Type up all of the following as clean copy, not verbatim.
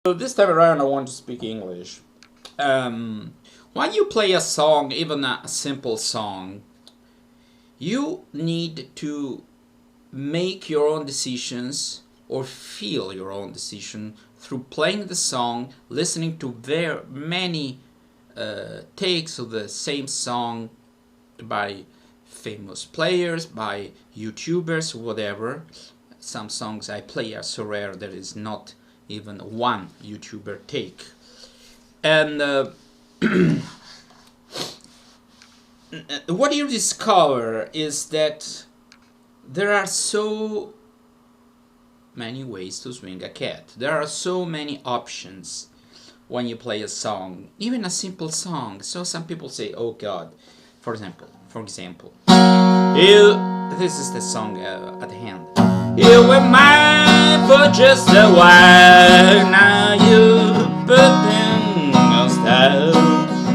So this time around I want to speak English. When you play a song, even a simple song, you need to make your own decisions or feel your own decision through playing the song, listening to very many takes of the same song by famous players, by YouTubers, whatever. Some songs I play are so rare there is not even one YouTuber take. And what you discover is that there are so many ways to swing a cat. There are so many options when you play a song, even a simple song. So some people say, "Oh God," for example, this is the song at hand. You were mine for just a while. Now you put in a style,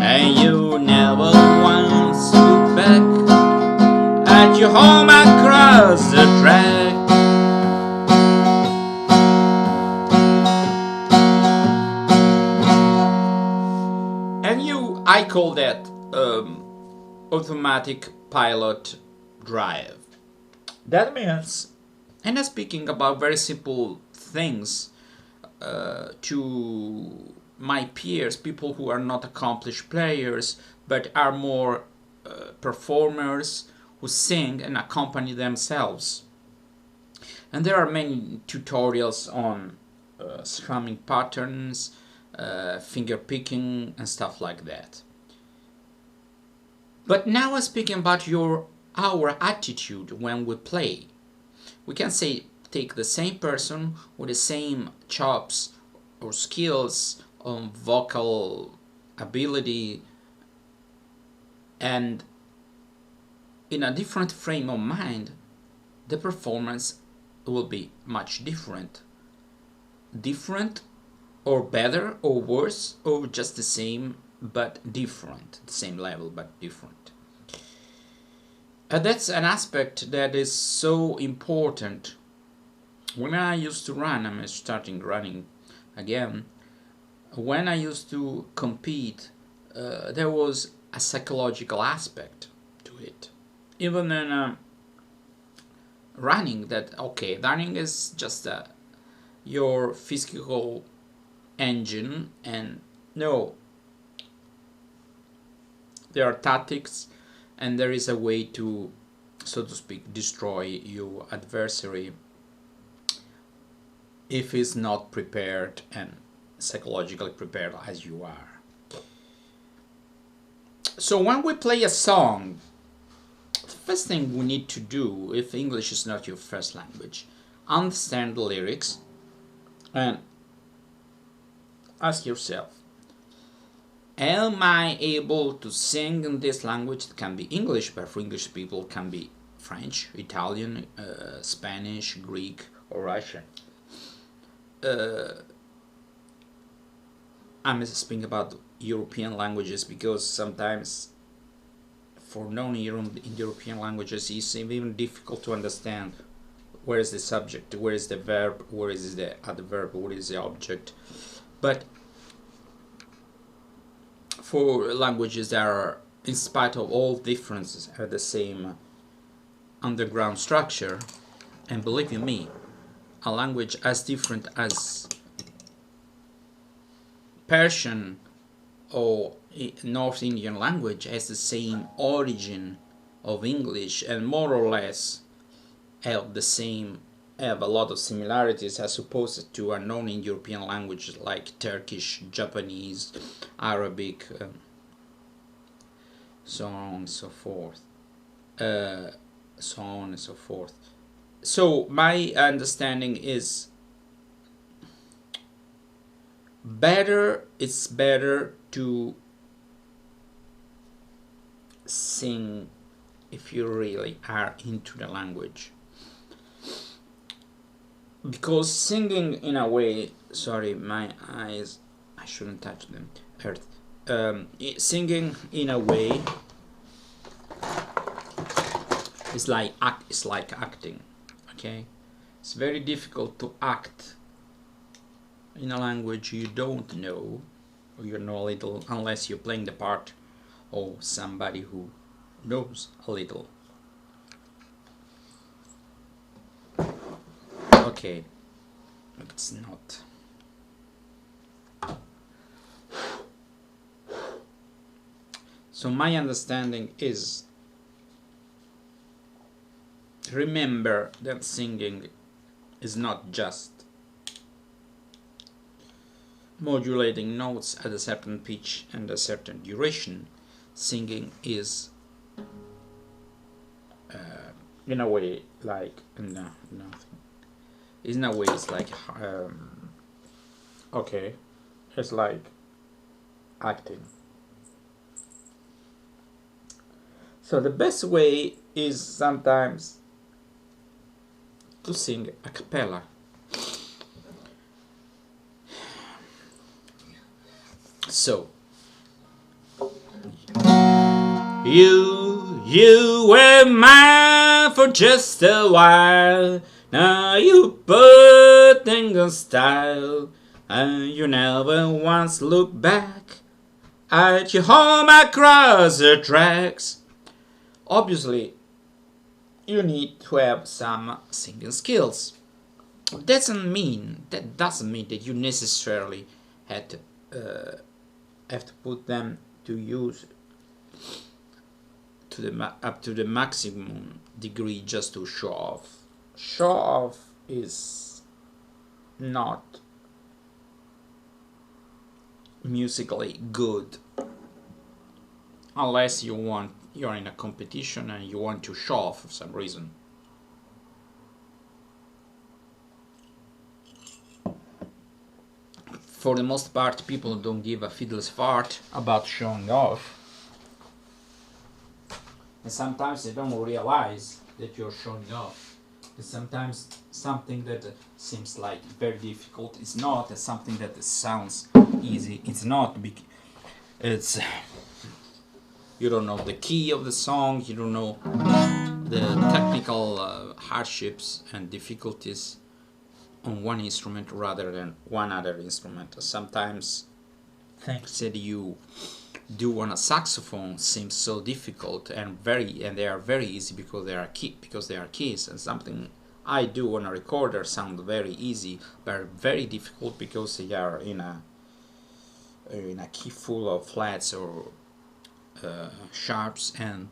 and you never once look back at your home across the track. And I call that automatic pilot drive. That means, and I'm speaking about very simple things to my peers, people who are not accomplished players but are more performers who sing and accompany themselves. And there are many tutorials on strumming patterns, finger picking and stuff like that. But now I'm speaking about our attitude when we play. We can say take the same person with the same chops or skills on vocal ability, and in a different frame of mind, the performance will be much different. Different or better or worse or just the same but different. The same level but different. That's an aspect that is so important. When I used to run, I'm starting running again. When I used to compete, there was a psychological aspect to it. Even in running, running is just your physical engine, and no, there are tactics and there is a way to, so to speak, destroy your adversary if he's not prepared and psychologically prepared as you are. So when we play a song, the first thing we need to do, if English is not your first language, understand the lyrics and ask yourself, am I able to sing in this language? It can be English, but for English people it can be French, Italian, Spanish, Greek, or Russian. I'm speaking about European languages because sometimes for non-European languages it's even difficult to understand where is the subject, where is the verb, where is the adverb, where is the object. But for languages that are, in spite of all differences, have the same underground structure, and believe you me, a language as different as Persian or North Indian language has the same origin of English and more or less have a lot of similarities as opposed to a non-European language like Turkish, Japanese, Arabic, so on and so forth. So my understanding is it's better to sing if you really are into the language. Because singing in a way, sorry, my eyes, I shouldn't touch them, earth. Singing in a way is like acting, okay? It's very difficult to act in a language you don't know, or you know a little, unless you're playing the part of somebody who knows a little. Okay, it's not. So my understanding is, remember that singing is not just modulating notes at a certain pitch and a certain duration. Singing is in a way like in a way it's like okay, it's like acting. So the best way is sometimes to sing a cappella. So you were mine for just a while. Now you put things on style, and you never once look back at your home across the tracks. Obviously, you need to have some singing skills. That doesn't mean that you necessarily have to put them to use to up to the maximum degree just to show off. Show off is not musically good unless you're in a competition and you want to show off for some reason. For the most part, people don't give a fiddle's fart about showing off. And sometimes they don't realize that you're showing off. And sometimes something that seems like very difficult is not, and something that sounds easy, it's not. It's you don't know the key of the song, you don't know the technical hardships and difficulties on one instrument rather than one other instrument. Sometimes things that you do on a saxophone seem so difficult and they are very easy because they are keys, and something I do on a recorder sound very easy but very difficult because they are in a key full of flats or sharps, and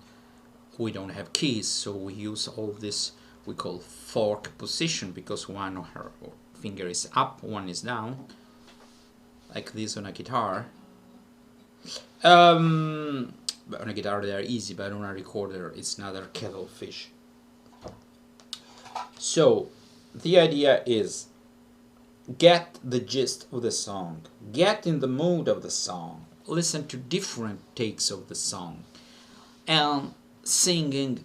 we don't have keys, so we use all this we call fork position, because one of her finger is up, one is down, like this on a guitar. But on a guitar they are easy, but on a recorder it's another kettle of fish. So the idea is, get the gist of the song, get in the mood of the song, listen to different takes of the song, and singing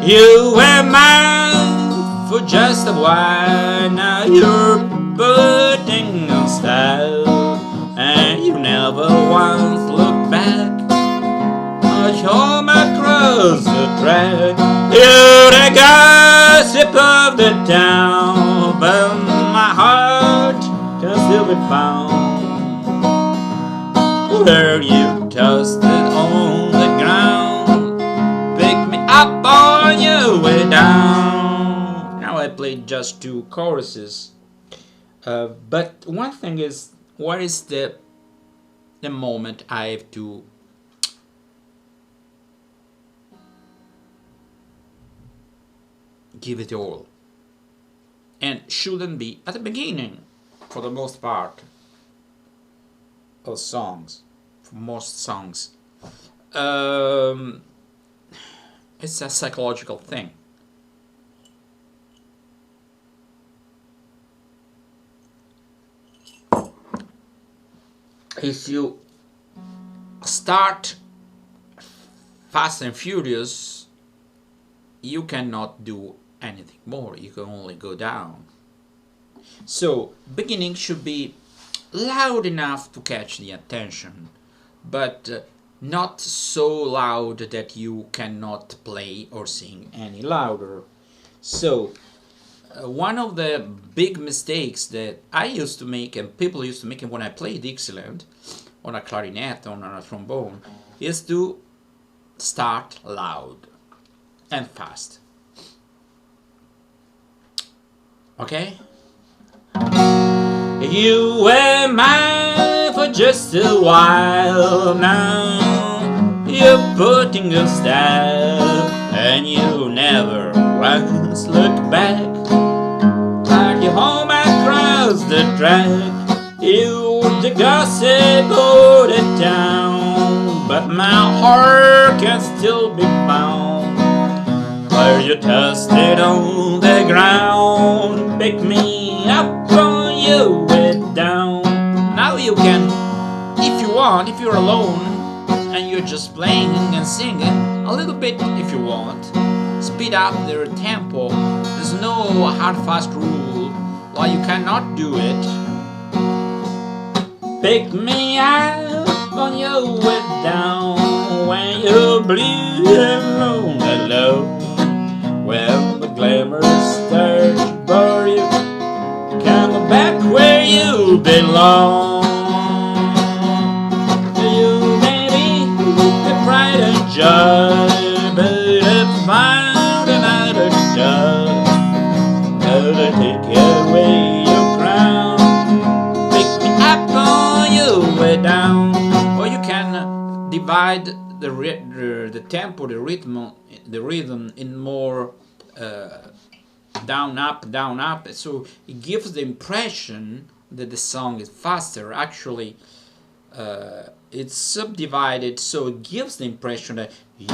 you were mine for just a while. Now you're putting on style, and you never once look back at home across the track. You're the gossip of the town, but my heart can still be found where you tossed it on the ground. Pick me up on your way down. Now I played just two choruses, but one thing is, what is the moment I have to give it all, and shouldn't be at the beginning for the most part of songs. For most songs, it's a psychological thing. If you start fast and furious, you cannot do anything more. You can only go down. So beginning should be loud enough to catch the attention, but not so loud that you cannot play or sing any louder. So one of the big mistakes that I used to make and people used to make when I played Dixieland on a clarinet or on a trombone is to start loud and fast. Okay? You were mine for just a while now. You're putting your style, and you never once look back. Like you home across the track, you the gossip all the town, but my heart can still be found where you tossed it on the ground. Pick me up on you way down. Now you can, if you want, if you're alone and you're just playing and singing a little bit, if you want, speed up their tempo. There's no hard fast rule why you cannot do it. Pick me up on your way down when you're blue and alone. When the glamour starts to bore you, come back where you belong. You may be the pride and joy, but if found another joy, gonna take away your crown. Pick me up on your way down. Or you can divide the tempo, the rhythm in more down up, so it gives the impression that the song is faster. Actually it's subdivided, so it gives the impression that you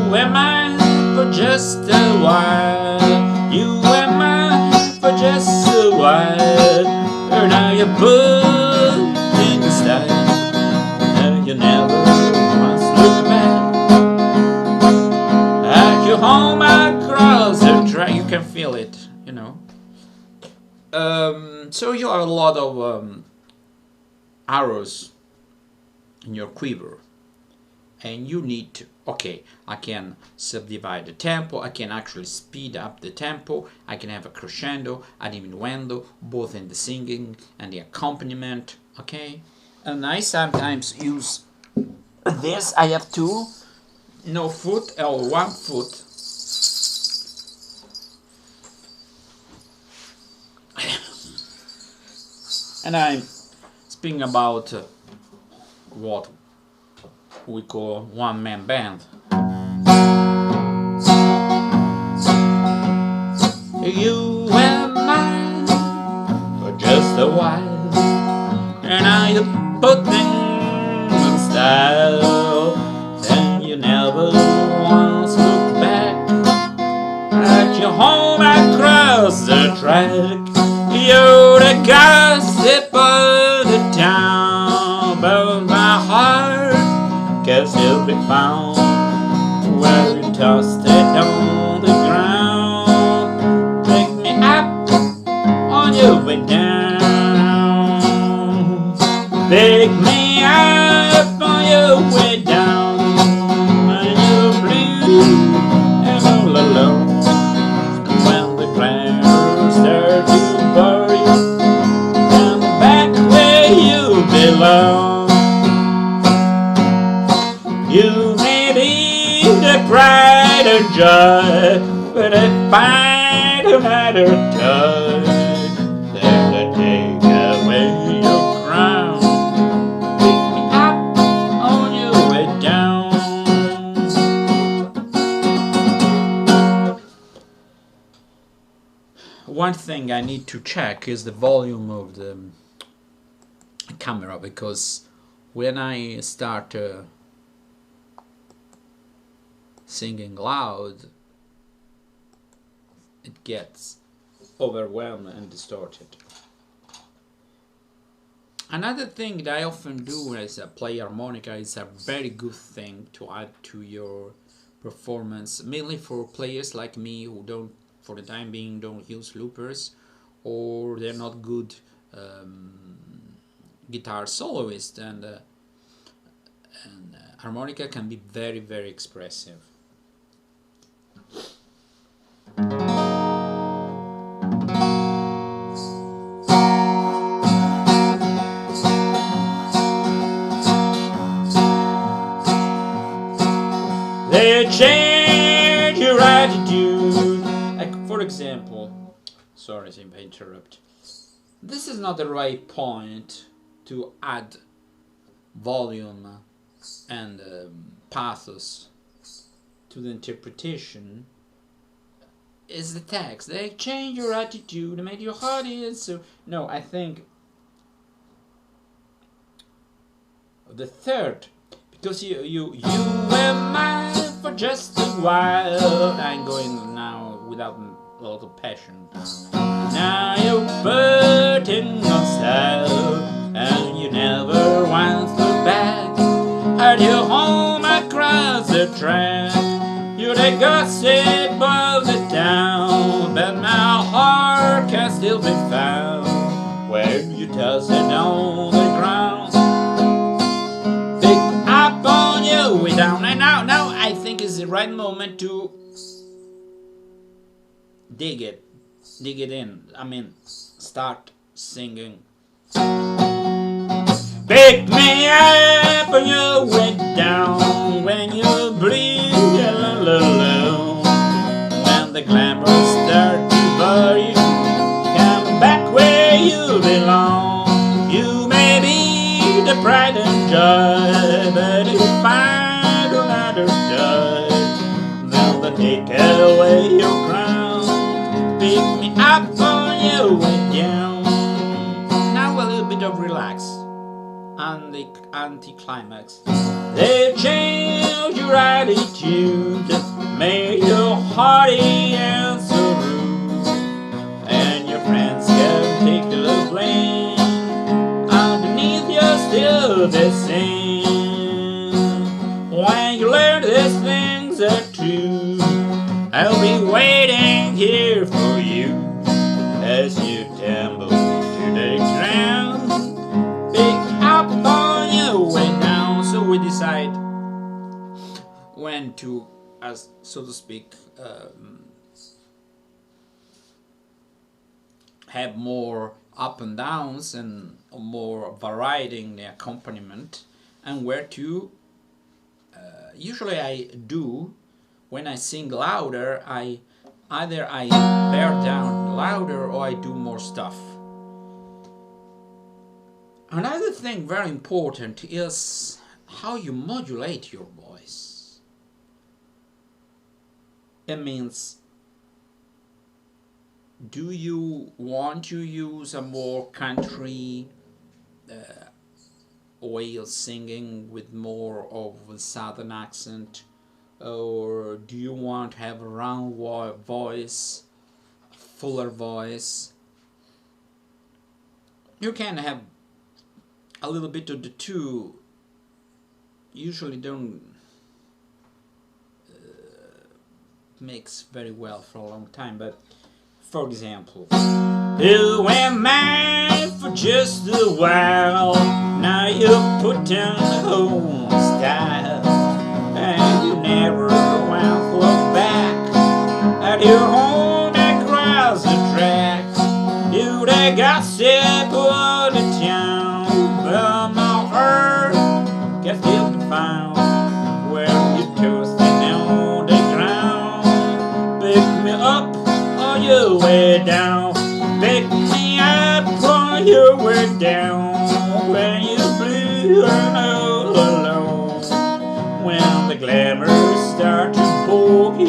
were mine for just a while, you were mine for just a while, and now you're put in the style, and you never once look back. At your home across the track, you can feel it, you know. So you have a lot of arrows in your quiver, and you need to, okay, I can subdivide the tempo, I can actually speed up the tempo, I can have a crescendo, a diminuendo, both in the singing and the accompaniment, okay. And I sometimes use this, I have two, no foot or one foot. And I'm speaking about what we call one-man band. You were mine for just a while, and now you put things in style, and you never once look back. At your home across the track, you're the gossip of the town, but my heart can still be found where you tossed it on the ground. Pick me up on your way down. Pick me up on your way down when you're blue and all alone. When the clouds start to bore you, come back where you belong. You may be the pride and joy, but if I don't matter joy, then I take away your crown. Pick me up on your way down. One thing I need to check is the volume of the camera, because when I start singing loud, it gets overwhelmed and distorted. Another thing that I often do as I play harmonica is a very good thing to add to your performance, mainly for players like me who don't, for the time being, don't use loopers or they're not good guitar soloists, and harmonica can be very, very expressive. They change your attitude. Like, for example, sorry if I interrupt. This is not the right point to add volume and pathos to the interpretation. Is the text. They change your attitude, they make your heart is so. No, I think the third, because you were mine for just a while. I'm going now without a lot of passion. Now you're burning yourself, and you never once look back. Heard your home across the track. You're the gossip of the town, but my heart can still be found when you toss it on the ground. Pick up on your way down, and now I think is the right moment to dig it in. I mean, start singing. Pick me up on your way down when you bleed alone. When the glamour starts to bore you, come back where you belong. You may be the pride and joy, but if I do not die, then they take away your crown. Pick me up on your way down. Now a little bit of relax and the anticlimax. They change your attitude, make you hearty and so rude, and your friends can take the blame. Underneath you're still the same. When you learn these things are true, I'll be waiting here for you as you tumble to the ground. Pick up on your way down. So we decide when to, as so to speak, have more up and downs and more variety in the accompaniment, and where to. Usually I do, when I sing louder, either I bear down louder or I do more stuff. Another thing very important is how you modulate your voice. It means, do you want to use a more country way of singing with more of a southern accent, or do you want to have a round voice, fuller voice? You can have a little bit of the two. Usually don't mix very well for a long time, but for example, you were mine for just a while, now you put down the whole style, and you never once look back at your home across the track. You the gossip of the town, but my heart can still be found where you toasted on the ground. Pick me up on your way down. Pick me up on your way down when you blue and all alone. When the glamour starts to bore you,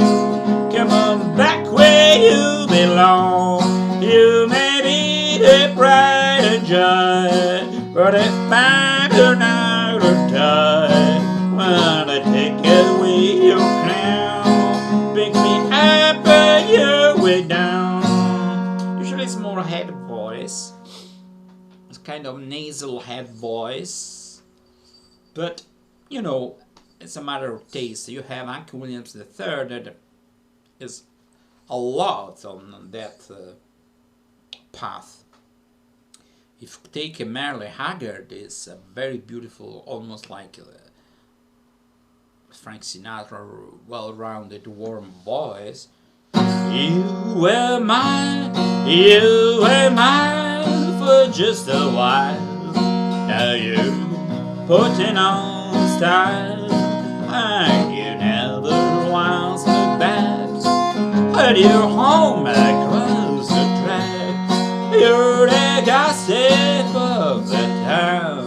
come on back where you belong. You may be the pride and joy, but if I do not die, when I take away your crown, pick me up on your way down. Usually it's more head voice. It's kind of nasal head voice. But, you know, it's a matter of taste. You have Uncle Williams III that is a lot on that path. If you take a Merle Haggard, it's a very beautiful, almost like Frank Sinatra, well-rounded, warm voice. You were mine for just a while. Now you're putting on style, and you never once look back at your home across the track. You're the gossip of the town,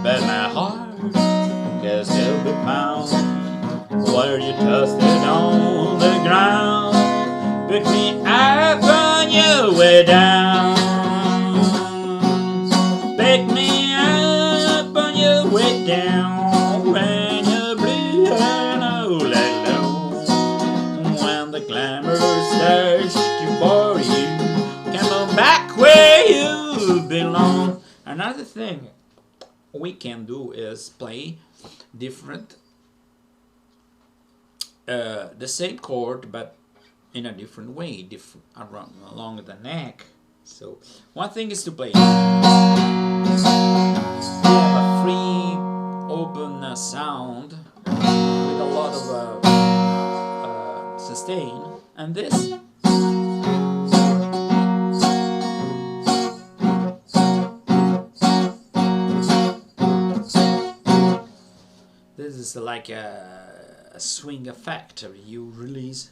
but my heart can still be found where you tossed it on the ground. Pick me up on your way down. Pick me up on your way down when you're blue and all alone. When the glamour starts to bore you, come on back where you belong. Another thing we can do is play different, the same chord but in a different way, along the neck. So one thing is to play. We have a free, open sound with a lot of sustain, and this. This is like a swing effect. You release.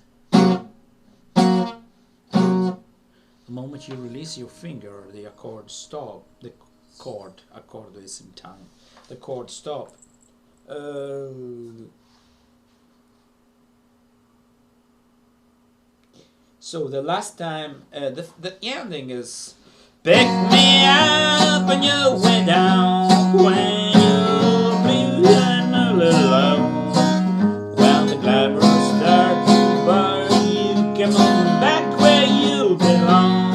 The moment you release your finger, the accord stop. The accord is in time. The chord stop. So the last time, the ending is pick me up on your way down when you're blue and all alone. When the glamour starts to burn, you come on back where you belong.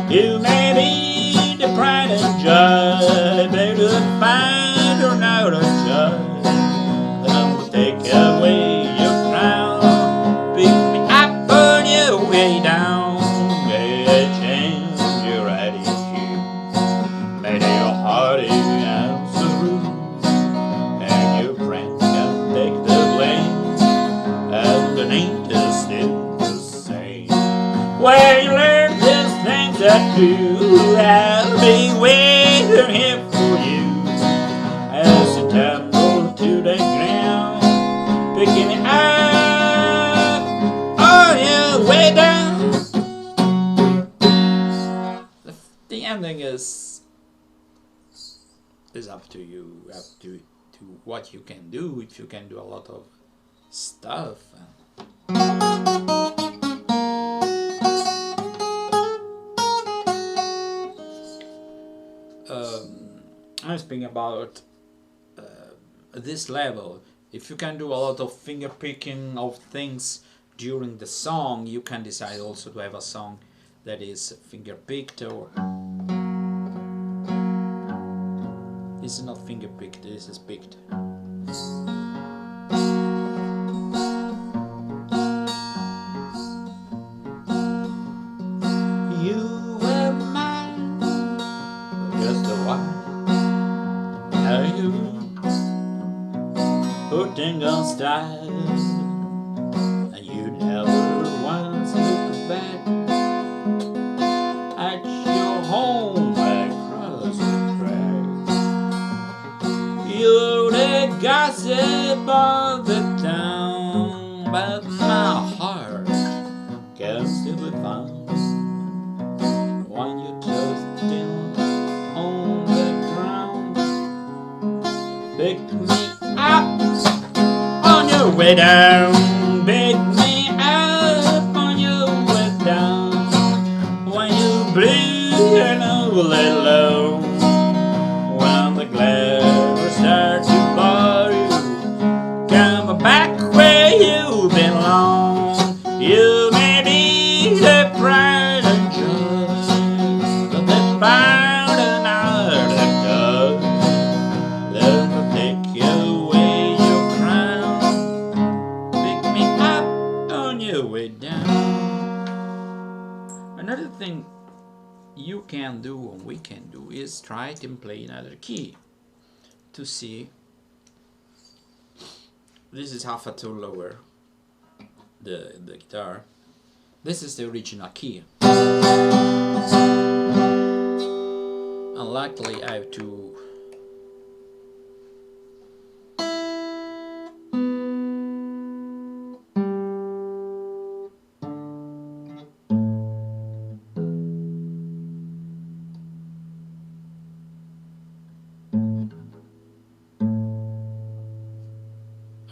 You may be the pride and joy, better find or not a joy. Then will take away your crown. Pick me up on your way down. May change your attitude. May your heart answer rude. And your friends can take the blame. Underneath is still the same. Where you learn these things that true, I'll be waiting here for you as you tumble to the ground, picking me up on your way down. The ending is up to you, up to what you can do. If you can do a lot of stuff. I'm speaking about this level. If you can do a lot of finger picking of things during the song, you can decide also to have a song that is finger picked, or this is not finger picked, this is picked. You were mine just a while. Now you putting on style, and you never once look back at your home across the track. You're the gossip of the town, but my heart can still be found when you just still on the ground. Pick me up on your way down. Pick me up on your way down when you blue and all alone. When the glamour starts to bore you, come back where you belong. You may be the pride and joy, but they found another dog. Let me take away your crown. Pick me up on your way down. Another thing you Let's try it and play another key to see. This is half a tone lower, the guitar. This is the original key. Unluckily, I have to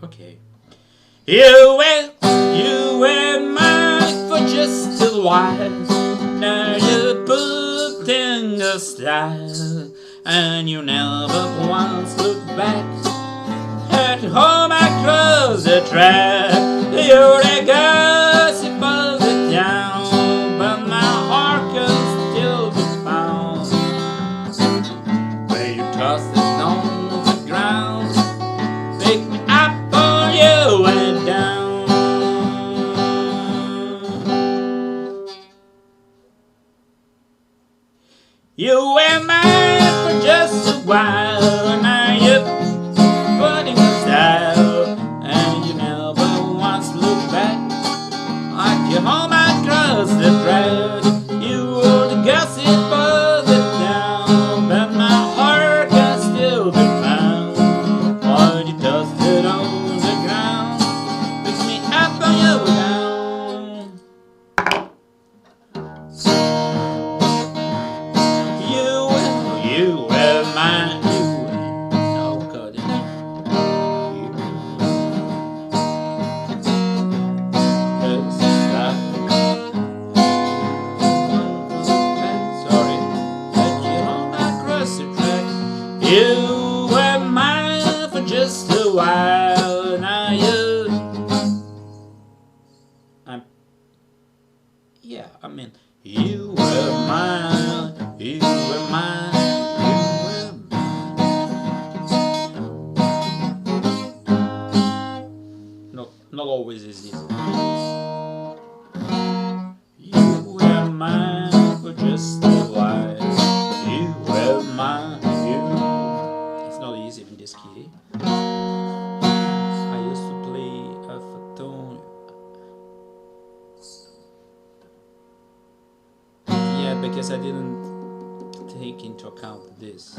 okay. You were mine for just a while. Now you put in a style, and you never once look back. At home across the track, you're the gossip of the town, but my heart can still be found where you tossed it on the ground. Pick me up or you went down. You were mine for just a while. Now you're putting a style, and you never once look back. Like your home across the track, you were the gossip of the town, but my heart can still be found. Why you tossed it on the ground? Pick me up and you were down. You were mine. Oh God. Sorry, but you home across the track. You were mine for just a while. Now I mean, you were mine. You were mine. Not always is easy. You were mine for just a while. You were mine. It's not easy in this key. I used to play a tone. Yeah, because I didn't take into account this.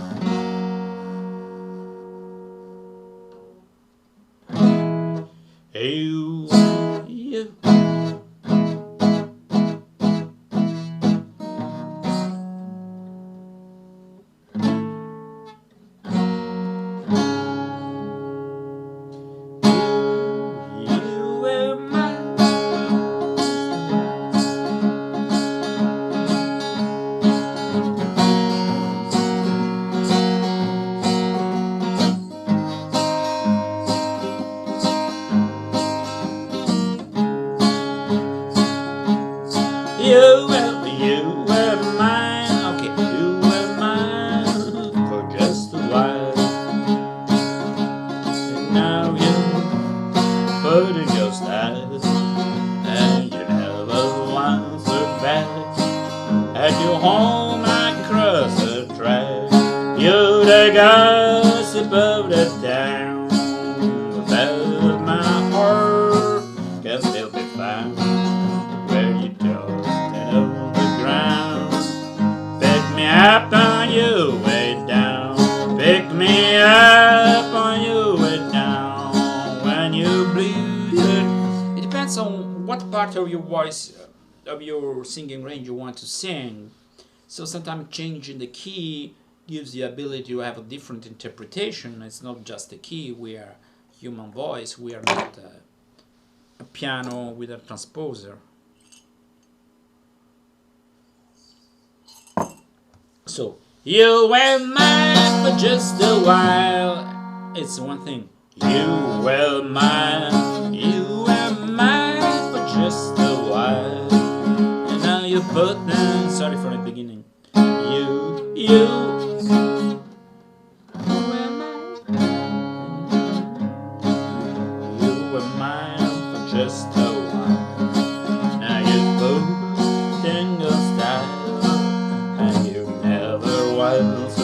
You. You were mine, okay, you were mine for just a while. And now you put in your style, and you never once look back. At your home across the track, you're the gossip of the town. But my heart can still be found where you tossed it on the ground. Pick me up on your way down. Pick me up on your way down. When you bleed, it depends on what part of your voice, of your singing range you want to sing. So sometimes changing the key gives the ability to have a different interpretation. It's not just a key. We are human voice. We are not a piano with a transposer. So, you were mine for just a while. It's one thing. You were mine. You were mine for just a while. And now you put them. Sorry for the beginning. You were mine. You were mine for just a while. Now you put in your style, and you never was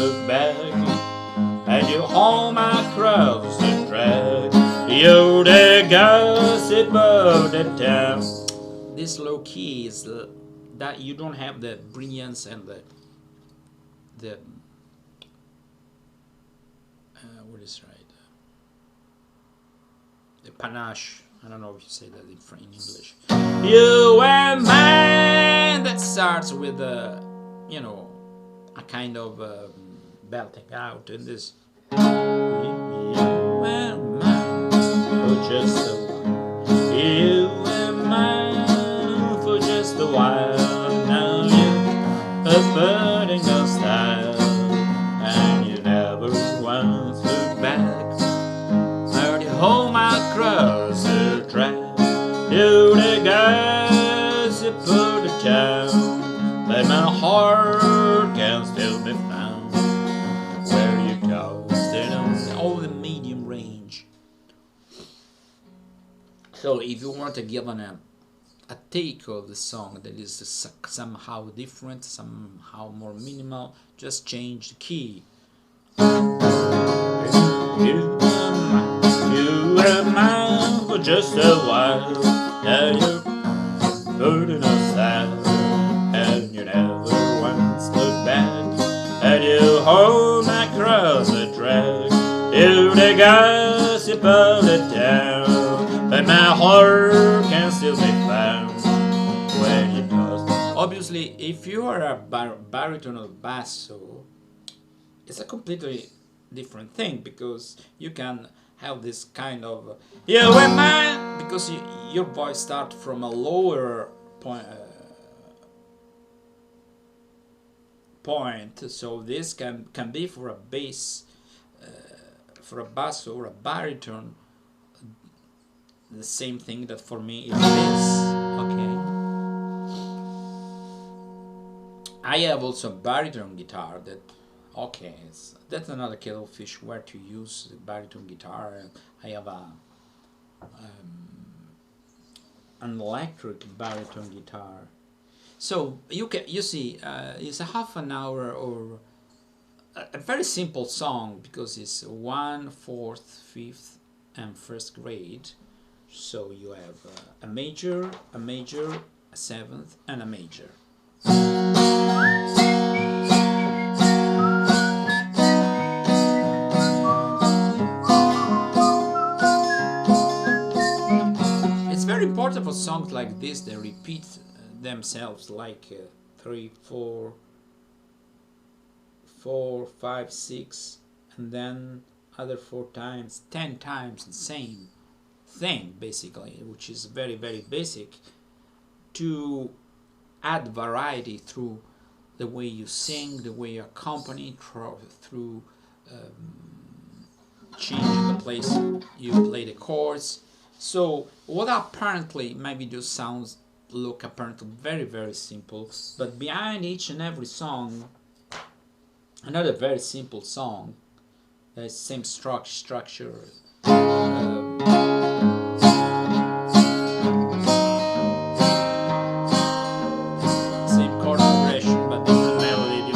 the gossip of the town. This low key is that you don't have the brilliance and the what is right, the panache. I don't know if you say that in English. You and mine, that starts with a kind of belting out in this. You and mine for just a while. You and mine for just a while. Now you are burning your style, and you never once look back. Heard you home across the track. You the guys that put the town, but my heart can still be found where you go. All the medium range. So if you want to give a take of the song that is somehow different, somehow more minimal, just change the key. You and mine for just a while. Yeah, you're burning us out, and you never once look back. And you hold across the track. You the gossip of the town, but my heart can still be found when you toss. Obviously, if you are a baritone or basso, it's a completely different thing, because you can have this kind of you and mine, because your voice starts from a lower point, so this can be for a bass, for a basso or a baritone, the same thing that for me is this. Okay, I have also a baritone guitar that. Okay, that's another kettle of fish where to use the baritone guitar. I have an electric baritone guitar. So you see, it's a half an hour or a very simple song, because it's 1, 4th, 5th, and 1st grade. So you have a major, a 7th, and a major. Very important for songs like this. They repeat themselves like 3, 4, 5, 6, and then other 4 times, 10 times the same thing, basically, which is very, very basic, to add variety through the way you sing, the way you accompany, through changing the place you play the chords. So what apparently maybe those sounds look apparently very, very simple, but behind each and every song, another very simple song, the same structure, same chord progression, but different melody,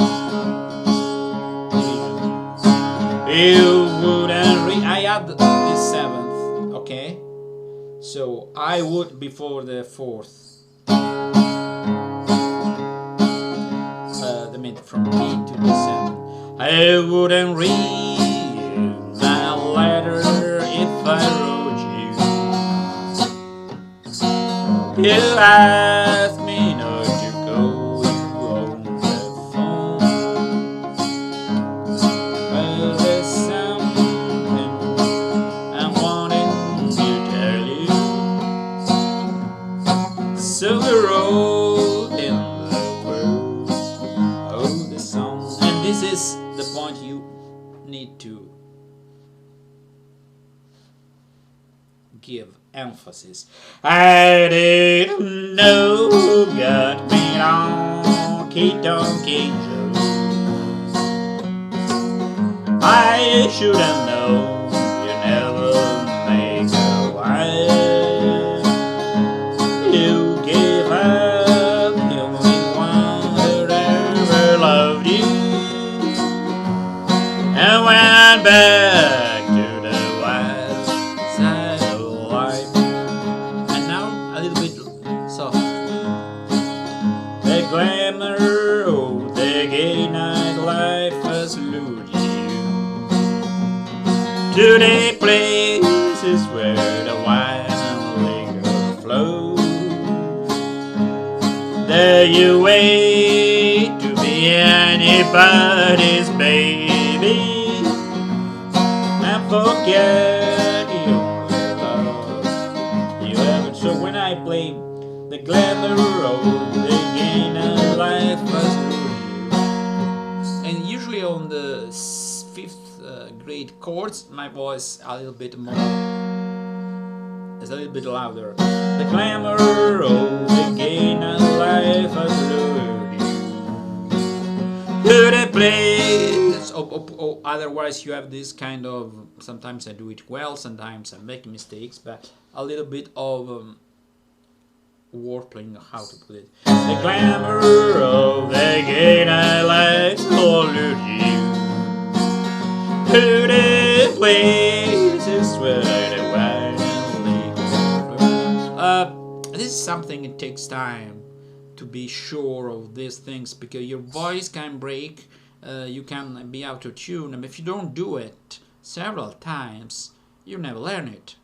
you wouldn't I add this 7th, okay? So I would before the 4th, the mid from B to the 7th. I wouldn't read my letter if I wrote you. You asked me not to go on the phone. Well, there's something I wanted to tell you. So we wrote in the words of the song, and this is the point you need to give emphasis. I didn't know who got me donkey Joe. I should have known you never make a wife. You gave up the only one that ever loved you, and went back to the wild side of has lured you to the places where the wine and liquor flows. There you wait to be anybody's baby and forget the only love you ever. So when I play the glamour of the game of life was lured you. And usually on the 5th grade chords, my voice a little bit more, is a little bit louder. The glamour of the game of life has lured you to the place. Otherwise you have this kind of, sometimes I do it well, sometimes I make mistakes, but a little bit of wordplaying, how to put it. The glamour of the game of life has lured you to the places where the wine and liquor. This is something, it takes time to be sure of these things, because your voice can break, you can be out of tune, and if you don't do it several times, you never learn it.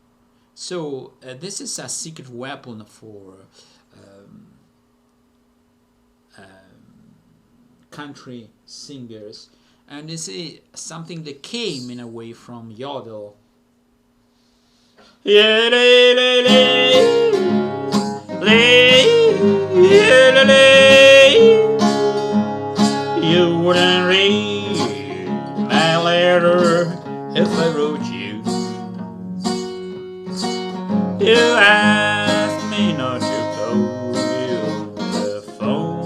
So this is a secret weapon for country singers, and this is something that came in a way from yodel. You wouldn't read my letter if I wrote you. You asked me not to call you on the phone,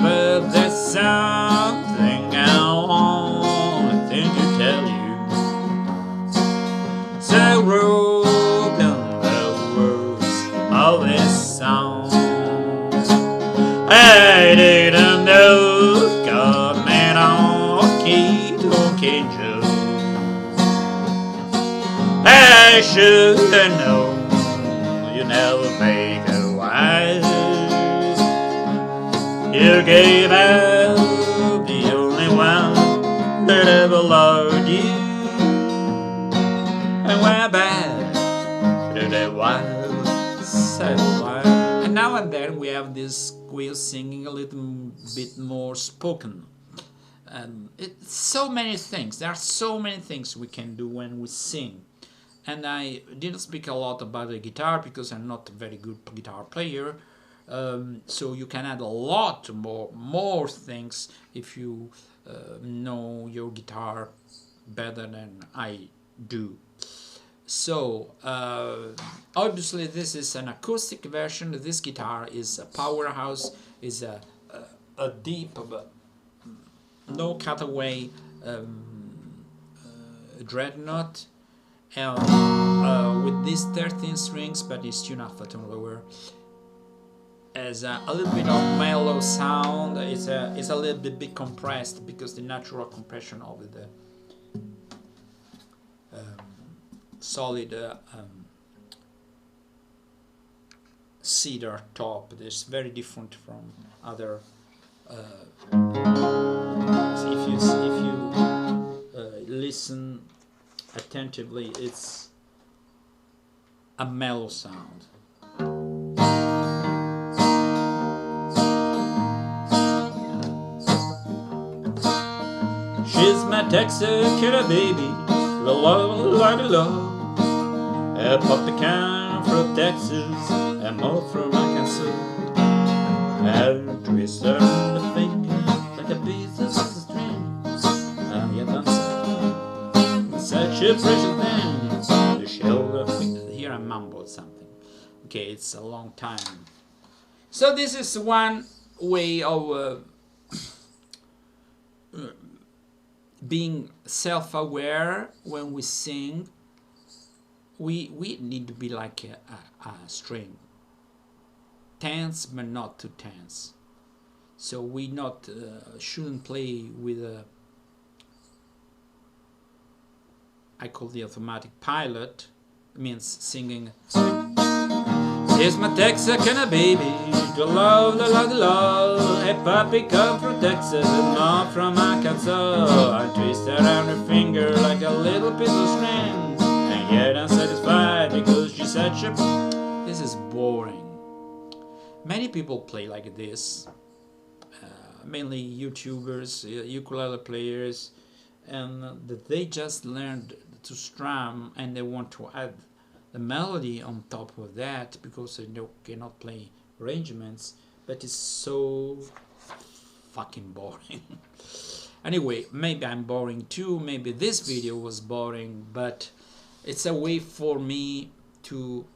but there's something I wanted to tell you. So broken the words of this song, I didn't know God meant all key to Joe. I should have known you never make it wise. You gave out the only one that ever loved you, and went back to that wild side of life. And now and then we have this way of singing a little bit more spoken. It's so many things. There are so many things we can do when we sing. And I didn't speak a lot about the guitar because I'm not a very good guitar player. So you can add a lot more things if you know your guitar better than I do. So obviously this is an acoustic version. This guitar is a powerhouse, is a deep, no cutaway dreadnought, with these 13 strings, but it's tuned up a tone lower. As a little bit of mellow sound. It's a little bit compressed because the natural compression of the solid cedar top is very different from other. If you listen attentively, it's a mellow sound. She's my Texarkana baby, la la la la la. I popped the can from Texas and more from Arkansas. I twist her the finger like a piece of string. You done such a precious thing. The shoulder. Here I mumbled something. Okay, it's a long time. So this is one way of being self-aware when we sing. We need to be like a string, tense but not too tense. So we not shouldn't play with I call the automatic pilot. It means singing. Here's my Texarkana baby, the love, the love, the love. A puppy come from Texas and mom from Arkansas. I twist around her finger like a little piece of string, and yet I'm satisfied because she's such a... This is boring. Many people play like this, mainly YouTubers, ukulele players, and they just learned to strum and they want to add the melody on top of that because they cannot play arrangements, but it's so fucking boring. Anyway, maybe I'm boring too, maybe this video was boring, but it's a way for me to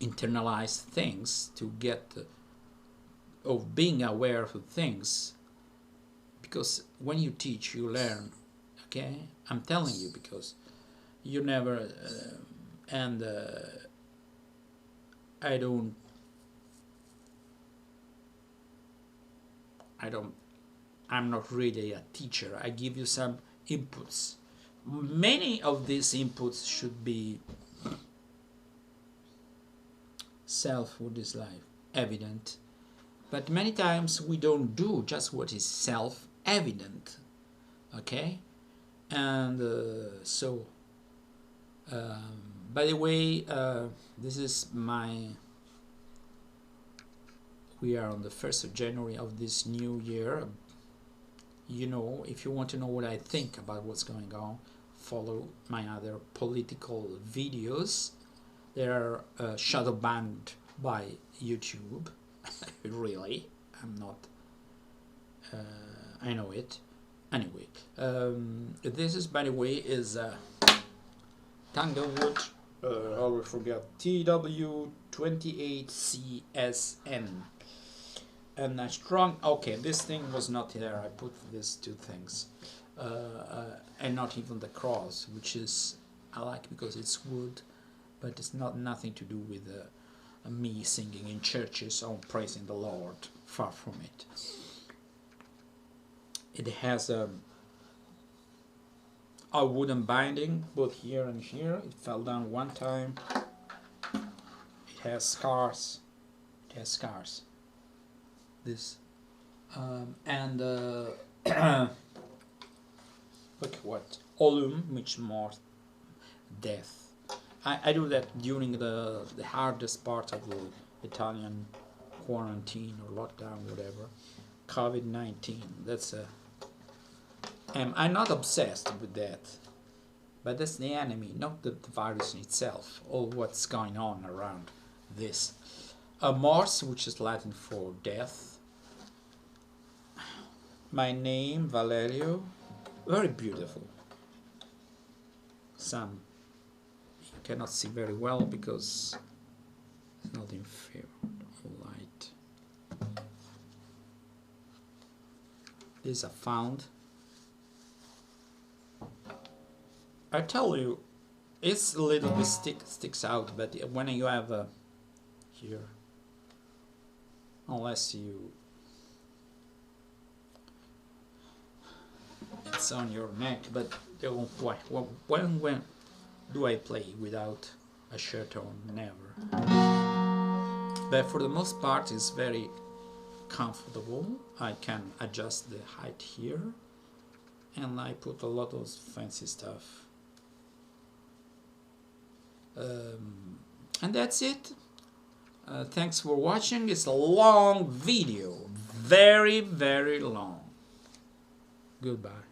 internalize things, to get of being aware of things, because when you teach you learn, okay? I'm telling you, because you never I'm not really a teacher. I give you some inputs. Many of these inputs should be what is life evident, but many times we don't do just what is self-evident, okay? And by the way, this is we are on the 1st of January of this new year. You know, if you want to know what I think about what's going on, follow my other political videos. They are shadow banned by YouTube. Really, I'm not. I know it. Anyway, this is, by the way, is Tanglewood. I will forget, TW28CSN. And a strong. Okay, this thing was not there. I put these two things, and not even the cross, which is I like because it's wood. But it's nothing to do with me singing in churches or praising the Lord. Far from it. It has a wooden binding, both here and here. It fell down one time. It has scars. This and look what Olum, which more death. I do that during the hardest part of the Italian quarantine or lockdown, whatever. COVID-19. That's I'm not obsessed with that, but that's the enemy, not the virus in itself, or what's going on around this. Mors, which is Latin for death. My name, Valerio. Very beautiful. Some cannot see very well because it's not in favor of light. These are found. I tell you, it's a little bit sticks out, but when you have here, unless you, it's on your neck, but when do I play without a shirt on? Never. But for the most part it's very comfortable. I can adjust the height here, and I put a lot of fancy stuff. And that's it. Thanks for watching. It's a long video, very long. Goodbye.